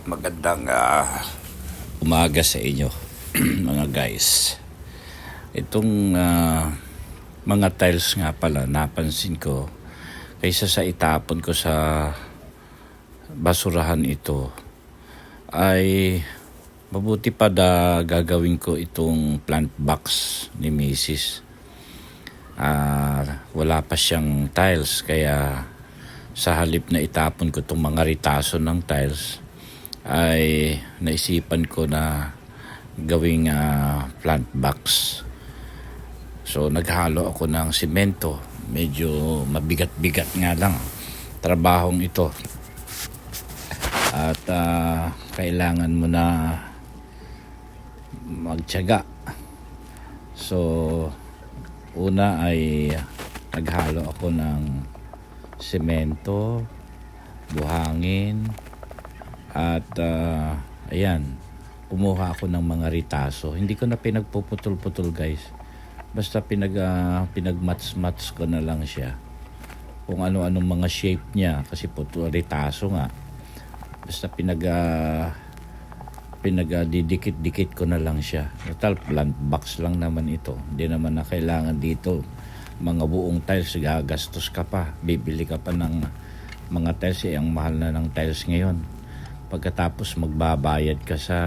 Magandang umaga sa inyo mga guys. Itong mga tiles nga pala napansin ko, kaysa sa itapon ko sa basurahan ito, ay mabuti pa gagawin ko itong plant box ni Mrs. Wala pa siyang tiles, kaya sa halip na itapon ko itong mga ritaso ng tiles, ay naisipan ko na gawing plant box. So naghalo ako ng simento. Medyo mabigat-bigat nga lang trabahong ito. At kailangan mo na magtiyaga. So una ay naghalo ako ng simento, buhangin, at ayan, kumuha ako ng mga ritaso. Hindi ko na pinagpuputol-putol guys, basta pinagmats-mats ko na lang siya kung ano-anong mga shape niya, kasi ritaso nga, basta pinagdidikit-dikit ko na lang siya. Total plant box lang naman ito, hindi naman na kailangan dito mga buong tiles, gagastos ka pa, bibili ka pa ng mga tiles. Ang mahal na ng tiles ngayon. Pagkatapos magbabayad ka sa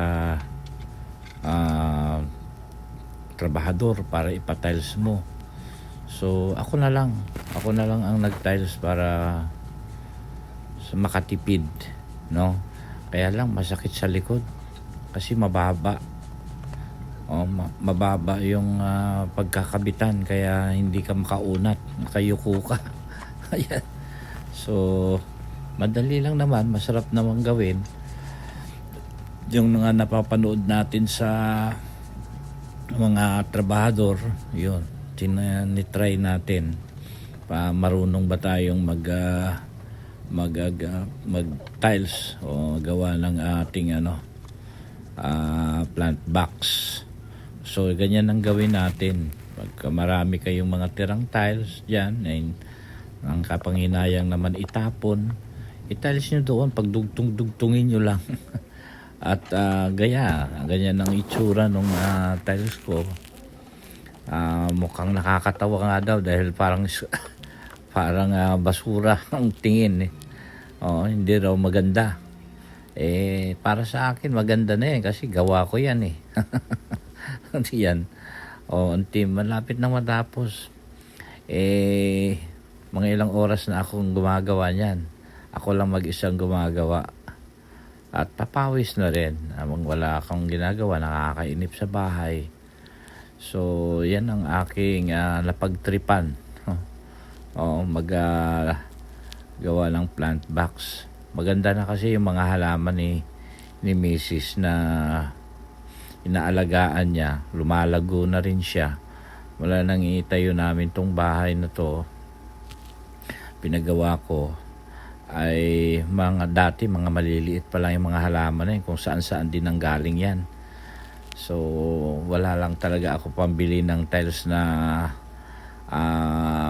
trabahador para ipatiles mo. So ako na lang ang nagtiles para sa makatipid, no? Kaya lang masakit sa likod kasi mababa. Mababa yung pagkakabitan, kaya hindi ka makaunat, nakayuko ka. Ayan. So madali lang naman, masarap naman gawin. Yung mga napapanood natin sa mga trabahador, yun, tinitry natin pa marunong ba tayong mag tiles o gawa ng ating plant box. So ganyan ang gawin natin. Pagka marami kayong mga tirang tiles diyan, ang kapanginayang naman itapon, i-tiles nyo doon, pag dugtungin nyo lang. At ganyan ang itsura ng tiles ko. Mukhang nakakatawa nga daw dahil parang basura ang tingin. Hindi raw maganda. Para sa akin maganda na kasi gawa ko yan yan. Malapit na matapos. Mga ilang oras na akong gumagawa niyan. Ako lang mag-isang gumagawa. At papawis na rin. Wala akong ginagawa, nakakainip sa bahay. So, yan ang aking napagtripan. Gawa ng plant box. Maganda na kasi yung mga halaman ni Mrs. na inaalagaan niya. Lumalago na rin siya. Wala nang itayo namin tong bahay na to. Pinagawa ko ay dati mga maliliit pa lang yung mga halaman na kung saan din ang galing yan. So wala lang talaga ako pambili ng tiles na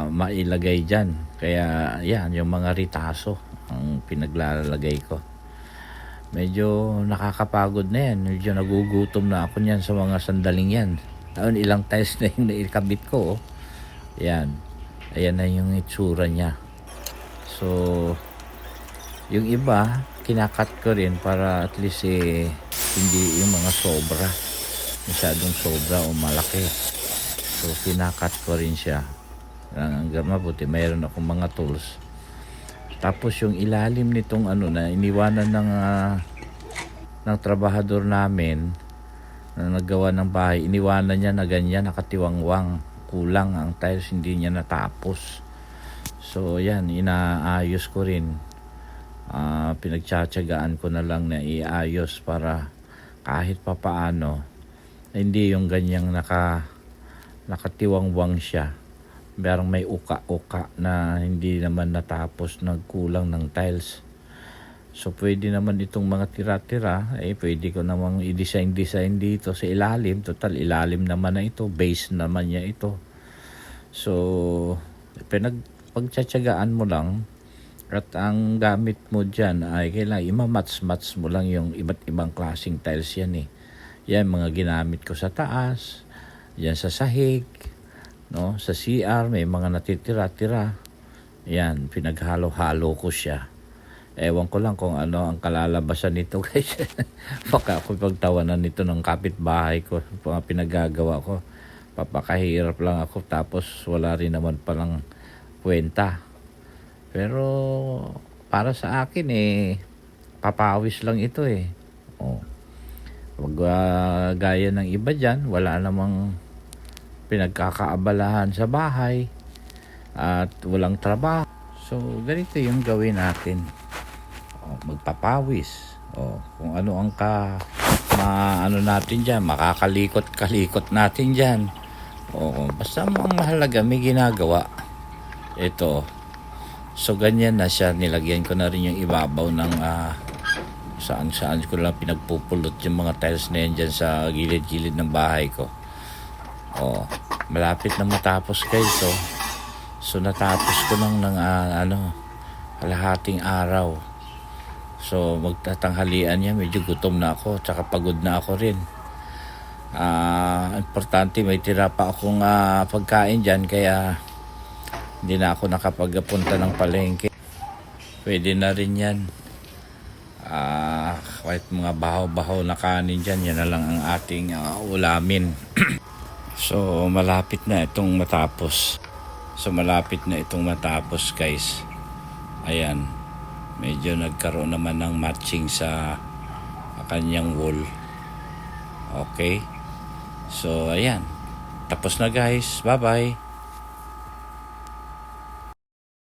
mailagay dyan, kaya yan yung mga ritaso ang pinaglalagay ko. Medyo nakakapagod na yan, medyo nagugutom na ako niyan sa mga sandaling yan. Ilang tiles na yung naikabit ko. Yan, ayan na yung itsura niya. So yung iba kinakat ko rin para at least hindi yung mga masyadong sobra o malaki. So kinakat ko rin siya hanggang mabuti mayroon akong mga tools. Tapos yung ilalim nitong na iniwanan ng trabahador namin na naggawa ng bahay, iniwanan niya na ganyan, nakatiwangwang, kulang ang tiles, hindi niya natapos. So yan, inaayos ko rin. Pinagtsatsagaan ko na lang na iayos para kahit papaano hindi yung ganyang nakatiwangwang siya, parang may uka-uka na hindi naman natapos, nagkulang ng tiles. So pwede naman itong mga tira-tira, pwede ko namang i-design dito sa ilalim. Total ilalim naman na ito, base naman niya ito. So pagtsatsagaan mo lang At ang gamit mo dyan ay kailangan ima-match-match mo lang yung iba't ibang klaseng tiles yan eh. Yan mga ginamit ko sa taas, yan sa sahig, no? Sa CR may mga natitira-tira. Yan, pinaghalo-halo ko siya. Ewan ko lang kung ano ang kalalabasan nito guys. Baka ako pagtawanan nito ng kapitbahay ko, mga pinagagawa ko. Papakahirap lang ako tapos wala rin naman palang kwenta. Pero para sa akin papawis lang ito eh. Oh. Wag gaya ng iba dyan, wala namang pinagkakaabalahan sa bahay at walang trabaho. So ganito yung gawin natin. Magpapawis. Kung ano ang ano natin dyan, makakalikot-kalikot natin dyan. Basta ang mahalaga may ginagawa. Ito. So ganyan na siya, nilagyan ko na rin yung ibabaw ng saan ko lang pinagpupulot yung mga tiles na yan dyan sa gilid-gilid ng bahay ko. Malapit na matapos guys. So natapos ko ng kalahating araw. So magtatanghalian niya, medyo gutom na ako, tsaka pagod na ako rin. Importante may tira pa akong pagkain dyan, kaya hindi na ako nakapagpunta ng palengke. Pwede na rin yan. Kahit mga bahaw-bahaw na kanin dyan, yan na lang ang ating ulamin. So malapit na itong matapos. Guys. Ayan. Medyo nagkaroon naman ng matching sa kanyang wall. Okay. So ayan. Tapos na guys. Bye-bye.